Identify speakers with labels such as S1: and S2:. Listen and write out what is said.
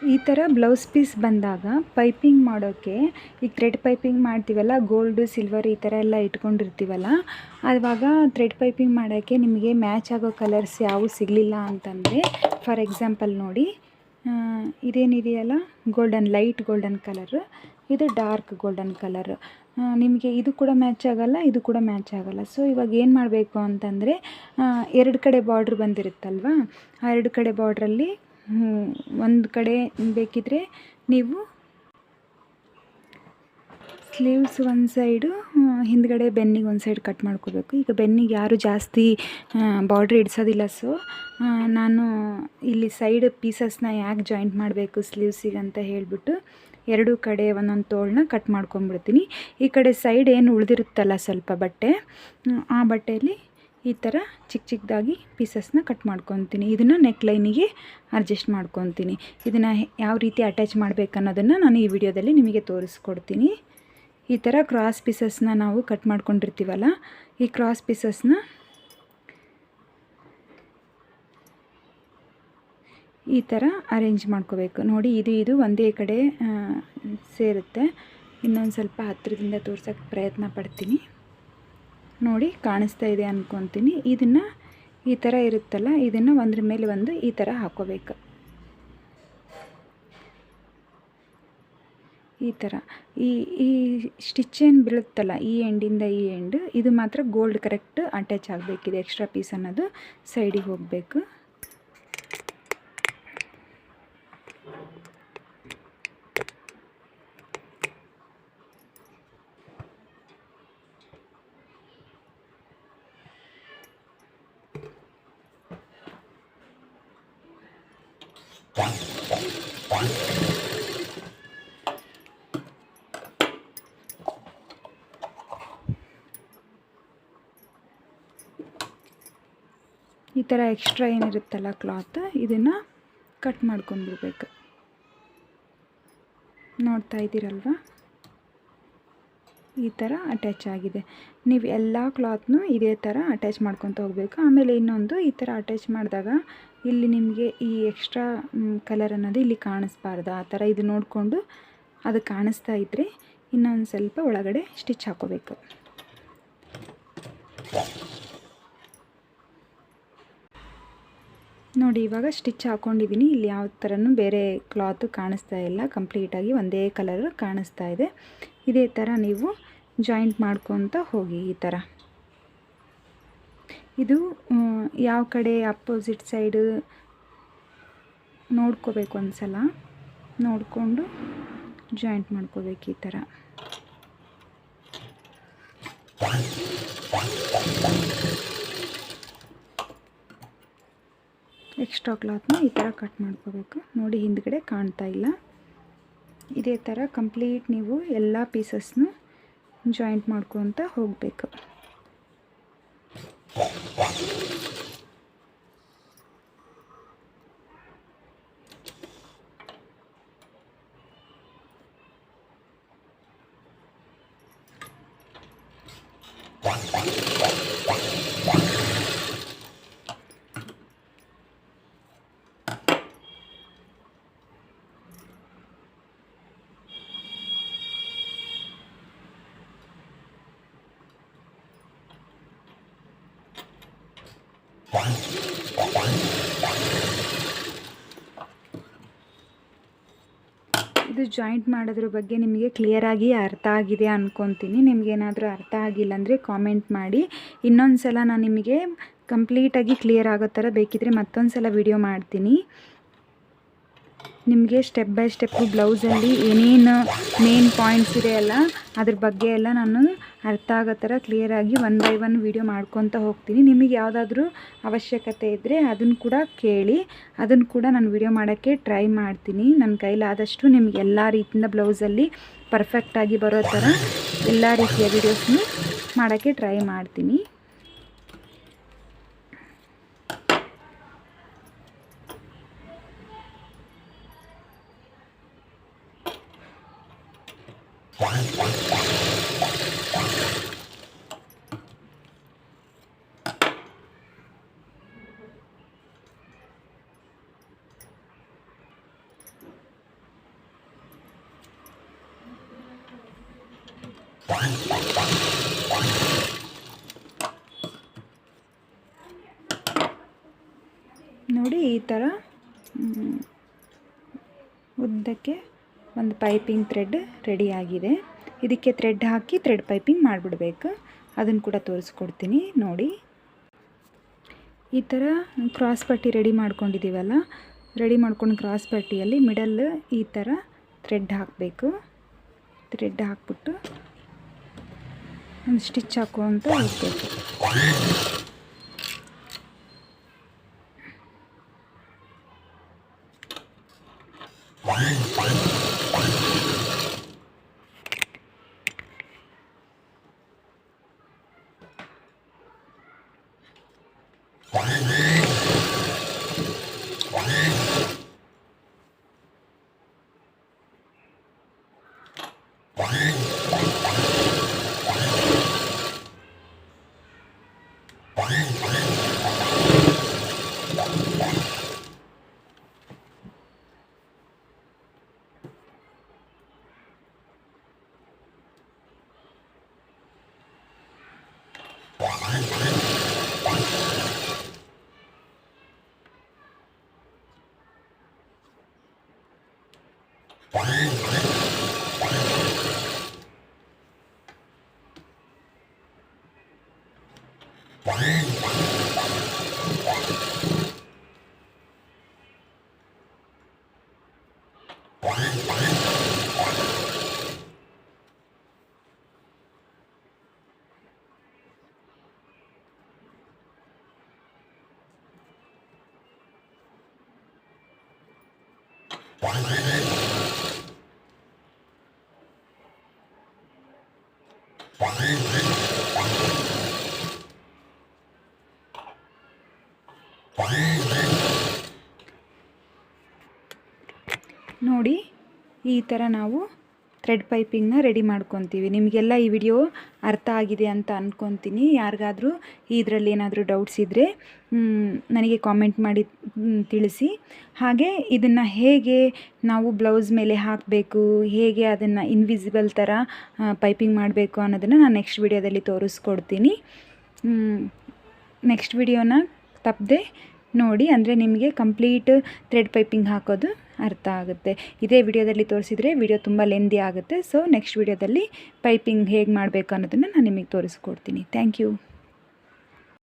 S1: ಈ ಥರ blouse piece ಬಂದಾಗ ಪೈಪಿಂಗ್ ಮಾಡೋಕ್ಕೆ ಈಗ ಥ್ರೆಡ್ ಪೈಪಿಂಗ್ ಮಾಡ್ತೀವಲ್ಲ, ಗೋಲ್ಡು ಸಿಲ್ವರ್ ಈ ಥರ ಎಲ್ಲ ಇಟ್ಕೊಂಡಿರ್ತೀವಲ್ಲ, ಆವಾಗ ಥ್ರೆಡ್ ಪೈಪಿಂಗ್ ಮಾಡೋಕ್ಕೆ ನಿಮಗೆ ಮ್ಯಾಚ್ ಆಗೋ ಕಲರ್ಸ್ ಯಾವುವು ಸಿಗಲಿಲ್ಲ ಅಂತಂದರೆ, ಫಾರ್ ಎಕ್ಸಾಂಪಲ್ ನೋಡಿ, ಇದೇನಿದೆಯಲ್ಲ ಲೈಟ್ ಗೋಲ್ಡನ್ ಕಲರು, ಇದು ಡಾರ್ಕ್ ಗೋಲ್ಡನ್ ಕಲರ್, ನಿಮಗೆ ಇದು ಕೂಡ ಮ್ಯಾಚ್ ಆಗೋಲ್ಲ, ಇದು ಕೂಡ ಮ್ಯಾಚ್ ಆಗೋಲ್ಲ. ಸೊ ಇವಾಗ ಏನು ಮಾಡಬೇಕು ಅಂತಂದರೆ, ಎರಡು ಕಡೆ ಬಾರ್ಡ್ರ್ ಬಂದಿರುತ್ತಲ್ವ, ಆ ಎರಡು ಕಡೆ ಬಾರ್ಡ್ರಲ್ಲಿ ಒಂದು ಕಡೆ ಬೇಕಿದ್ರೆ ನೀವು ಸ್ಲೀವ್ಸ್ ಒಂದು ಸೈಡು, ಹಿಂದ್ಗಡೆ ಬೆನ್ನಿಗೆ ಒಂದು ಸೈಡ್ ಕಟ್ ಮಾಡ್ಕೋಬೇಕು. ಈಗ ಬೆನ್ನಿಗೆ ಯಾರು ಜಾಸ್ತಿ ಬಾರ್ಡ್ರ್ ಇಡ್ಸೋದಿಲ್ಲ, ಸೊ ನಾನು ಇಲ್ಲಿ ಸೈಡ್ ಪೀಸಸ್ನ ಯಾಕೆ ಜಾಯಿಂಟ್ ಮಾಡಬೇಕು ಸ್ಲೀವ್ಸಿಗೆ ಅಂತ ಹೇಳಿಬಿಟ್ಟು ಎರಡೂ ಕಡೆ ಒಂದೊಂದು ತೋಳನ್ನ ಕಟ್ ಮಾಡ್ಕೊಂಬಿಡ್ತೀನಿ. ಈ ಕಡೆ ಸೈಡ್ ಏನು ಉಳಿದಿರುತ್ತಲ್ಲ ಸ್ವಲ್ಪ ಬಟ್ಟೆ, ಆ ಬಟ್ಟೆಯಲ್ಲಿ ಈ ಥರ ಚಿಕ್ಕ ಚಿಕ್ಕದಾಗಿ ಪೀಸಸ್ನ ಕಟ್ ಮಾಡ್ಕೊತೀನಿ. ಇದನ್ನು ನೆಕ್ಲೈನಿಗೆ ಅಡ್ಜಸ್ಟ್ ಮಾಡ್ಕೊತೀನಿ. ಇದನ್ನು ಯಾವ ರೀತಿ ಅಟ್ಯಾಚ್ ಮಾಡಬೇಕು ಅನ್ನೋದನ್ನು ನಾನು ಈ ವಿಡಿಯೋದಲ್ಲಿ ನಿಮಗೆ ತೋರಿಸ್ಕೊಡ್ತೀನಿ. ಈ ಥರ ಕ್ರಾಸ್ ಪೀಸಸ್ನ ನಾವು ಕಟ್ ಮಾಡ್ಕೊಂಡಿರ್ತೀವಲ್ಲ, ಈ ಕ್ರಾಸ್ ಪೀಸಸ್ನ ಈ ಥರ ಅರೇಂಜ್ ಮಾಡ್ಕೋಬೇಕು. ನೋಡಿ, ಇದು ಒಂದೇ ಕಡೆ ಸೇರುತ್ತೆ. ಇನ್ನೊಂದು ಸ್ವಲ್ಪ ಹತ್ತಿರದಿಂದ ತೋರ್ಸೋಕ್ಕೆ ಪ್ರಯತ್ನ ಪಡ್ತೀನಿ. ನೋಡಿ, ಕಾಣಿಸ್ತಾ ಇದೆ ಅಂದ್ಕೊತೀನಿ. ಇದನ್ನು ಈ ಥರ ಇರುತ್ತಲ್ಲ, ಇದನ್ನು ಒಂದ್ರ ಮೇಲೆ ಒಂದು ಈ ಥರ ಹಾಕ್ಕೋಬೇಕು. ಈ ಥರ ಈ ಸ್ಟಿಚ್ ಏನು ಬೀಳುತ್ತಲ್ಲ, ಈ ಎಂಡಿಂದ ಈ ಎಂಡ್, ಇದು ಮಾತ್ರ ಗೋಲ್ಡ್ ಕರೆಕ್ಟ್ ಅಟ್ಯಾಚ್ ಆಗಬೇಕಿದೆ. ಎಕ್ಸ್ಟ್ರಾ ಪೀಸ್ ಅನ್ನೋದು ಸೈಡಿಗೆ ಹೋಗಬೇಕು. ಈ ಥರ ಎಕ್ಸ್ಟ್ರಾ ಏನಿರುತ್ತಲ್ಲ ಕ್ಲಾತ್, ಇದನ್ನು ಕಟ್ ಮಾಡ್ಕೊಂಡ್ಬಿಡ್ಬೇಕು. ನೋಡ್ತಾ ಇದ್ದೀರಲ್ವ, ಈ ಥರ ಅಟ್ಯಾಚ್ ಆಗಿದೆ. ನೀವು ಎಲ್ಲ ಕ್ಲಾತ್ನೂ ಇದೇ ಥರ ಅಟ್ಯಾಚ್ ಮಾಡ್ಕೊತ ಹೋಗಬೇಕು. ಆಮೇಲೆ ಇನ್ನೊಂದು, ಈ ಥರ ಅಟ್ಯಾಚ್ ಮಾಡಿದಾಗ ಇಲ್ಲಿ ನಿಮಗೆ ಈ ಎಕ್ಸ್ಟ್ರಾ ಕಲರ್ ಅನ್ನೋದು ಇಲ್ಲಿ ಕಾಣಿಸ್ಬಾರ್ದು. ಆ ಥರ ಇದು ನೋಡಿಕೊಂಡು ಅದು ಕಾಣಿಸ್ತಾ ಇದ್ದರೆ ಇನ್ನೊಂದು ಸ್ವಲ್ಪ ಒಳಗಡೆ ಸ್ಟಿಚ್ ಹಾಕೋಬೇಕು. ನೋಡಿ, ಇವಾಗ ಸ್ಟಿಚ್ ಹಾಕ್ಕೊಂಡಿದ್ದೀನಿ. ಇಲ್ಲಿ ಯಾವ ಥರನೂ ಬೇರೆ ಕ್ಲಾತು ಕಾಣಿಸ್ತಾ ಇಲ್ಲ, ಕಂಪ್ಲೀಟಾಗಿ ಒಂದೇ ಕಲರ್ ಕಾಣಿಸ್ತಾ ಇದೆ. ಇದೇ ಥರ ನೀವು ಜಾಯಿಂಟ್ ಮಾಡ್ಕೊತ ಹೋಗಿ. ಈ ಥರ ಇದು ಯಾವ ಕಡೆ ಅಪೋಸಿಟ್ ಸೈಡು ನೋಡ್ಕೋಬೇಕು, ಒಂದು ಸಲ ನೋಡಿಕೊಂಡು ಜಾಯಿಂಟ್ ಮಾಡ್ಕೋಬೇಕು. ಈ ಥರ ಎಕ್ಸ್ಟ್ರಾ ಕ್ಲಾತ್ನ ಈ ಥರ ಕಟ್ ಮಾಡ್ಕೋಬೇಕು. ನೋಡಿ, ಹಿಂದ್ಗಡೆ ಕಾಣ್ತಾ ಇಲ್ಲ. ಇದೇ ಥರ ಕಂಪ್ಲೀಟ್ ನೀವು ಎಲ್ಲ ಪೀಸಸ್ನು ಜಾಯಿಂಟ್ ಮಾಡ್ಕೊತ ಹೋಗಬೇಕು. ಇದು ಜಾಯಿಂಟ್ ಮಾಡೋದ್ರ ಬಗ್ಗೆ ನಿಮಗೆ ಕ್ಲಿಯರಾಗಿ ಅರ್ಥ ಆಗಿದೆ ಅಂದ್ಕೊತೀನಿ. ನಿಮಗೇನಾದರೂ ಅರ್ಥ ಆಗಿಲ್ಲ ಅಂದರೆ ಕಾಮೆಂಟ್ ಮಾಡಿ. ಇನ್ನೊಂದು ಸಲ ನಾನು ನಿಮಗೆ ಕಂಪ್ಲೀಟಾಗಿ ಕ್ಲಿಯರ್ ಆಗೋ ಥರ ಬೇಕಿದ್ರೆ ಮತ್ತೊಂದು ಸಲ ವಿಡಿಯೋ ಮಾಡ್ತೀನಿ. ನಿಮಗೆ ಸ್ಟೆಪ್ ಬೈ ಸ್ಟೆಪ್ಪು ಬ್ಲೌಸಲ್ಲಿ ಏನೇನು ಮೇನ್ ಪಾಯಿಂಟ್ಸ್ ಇದೆಯಲ್ಲ ಅದ್ರ ಬಗ್ಗೆ ಎಲ್ಲ ನಾನು ಅರ್ಥ ಆಗೋ ಥರ ಕ್ಲಿಯರಾಗಿ ಒನ್ ಬೈ ಒನ್ ವಿಡಿಯೋ ಮಾಡ್ಕೊತ ಹೋಗ್ತೀನಿ. ನಿಮಗೆ ಯಾವುದಾದ್ರೂ ಅವಶ್ಯಕತೆ ಇದ್ದರೆ ಅದನ್ನು ಕೂಡ ಕೇಳಿ, ಅದನ್ನು ಕೂಡ ನಾನು ವಿಡಿಯೋ ಮಾಡೋಕ್ಕೆ ಟ್ರೈ ಮಾಡ್ತೀನಿ. ನನ್ನ ಕೈಲಾದಷ್ಟು ನಿಮಗೆ ಎಲ್ಲ ರೀತಿಯಿಂದ ಬ್ಲೌಸಲ್ಲಿ ಪರ್ಫೆಕ್ಟಾಗಿ ಬರೋ ಥರ ಎಲ್ಲ ರೀತಿಯ ವಿಡಿಯೋಸ್ನು ಮಾಡೋಕ್ಕೆ ಟ್ರೈ ಮಾಡ್ತೀನಿ. ನೋಡಿ ಈ ಥರ ಉದ್ದಕ್ಕೆ ಒಂದು ಪೈಪಿಂಗ್ ಥ್ರೆಡ್ ರೆಡಿಯಾಗಿದೆ. ಇದಕ್ಕೆ ಥ್ರೆಡ್ ಹಾಕಿ ಥ್ರೆಡ್ ಪೈಪಿಂಗ್ ಮಾಡಿಬಿಡ್ಬೇಕು. ಅದನ್ನು ಕೂಡ ತೋರಿಸ್ಕೊಡ್ತೀನಿ ನೋಡಿ. ಈ ಥರ ಕ್ರಾಸ್ ಪಟ್ಟಿ ರೆಡಿ ಮಾಡ್ಕೊಂಡಿದ್ದೀವಲ್ಲ, ರೆಡಿ ಮಾಡ್ಕೊಂಡು ಕ್ರಾಸ್ ಪಟ್ಟಿಯಲ್ಲಿ ಮಿಡಲ್ ಈ ಥರ ಥ್ರೆಡ್ ಹಾಕಬೇಕು. ಥ್ರೆಡ್ ಹಾಕ್ಬಿಟ್ಟು ಒಂದು ಸ್ಟಿಚ್ ಹಾಕುವಂತ ಹೋಗಬೇಕು. ನೋಡಿ ಈ ಥರ ನಾವು ಥ್ರೆಡ್ ಪೈಪಿಂಗ್ನ ರೆಡಿ ಮಾಡ್ಕೊತೀವಿ. ನಿಮಗೆಲ್ಲ ಈ ವಿಡಿಯೋ ಅರ್ಥ ಆಗಿದೆ ಅಂತ ಅಂದ್ಕೊತೀನಿ. ಯಾರಿಗಾದರೂ ಇದರಲ್ಲಿ ಏನಾದರೂ ಡೌಟ್ಸ್ ಇದ್ದರೆ ನನಗೆ ಕಾಮೆಂಟ್ ಮಾಡಿ ತಿಳಿಸಿ. ಹಾಗೆ ಇದನ್ನು ಹೇಗೆ ನಾವು ಬ್ಲೌಸ್ ಮೇಲೆ ಹಾಕಬೇಕು, ಹೇಗೆ ಅದನ್ನು ಇನ್ವಿಸಿಬಲ್ ಥರ ಪೈಪಿಂಗ್ ಮಾಡಬೇಕು ಅನ್ನೋದನ್ನು ನಾನು ನೆಕ್ಸ್ಟ್ ವಿಡಿಯೋದಲ್ಲಿ ತೋರಿಸ್ಕೊಡ್ತೀನಿ. ನೆಕ್ಸ್ಟ್ ವಿಡಿಯೋನ ತಪ್ಪದೆ ನೋಡಿ, ಅಂದರೆ ನಿಮಗೆ ಕಂಪ್ಲೀಟ್ ಥ್ರೆಡ್ ಪೈಪಿಂಗ್ ಹಾಕೋದು ಅರ್ಥ ಆಗುತ್ತೆ. ಇದೇ ವಿಡಿಯೋದಲ್ಲಿ ತೋರಿಸಿದರೆ ವಿಡಿಯೋ ತುಂಬ ಲೆಂದಿ ಆಗುತ್ತೆ. ಸೊ ನೆಕ್ಸ್ಟ್ ವಿಡಿಯೋದಲ್ಲಿ ಪೈಪಿಂಗ್ ಹೇಗೆ ಮಾಡಬೇಕು ಅನ್ನೋದನ್ನು ನಾನು ನಿಮಗೆ ತೋರಿಸ್ಕೊಡ್ತೀನಿ. Thank you.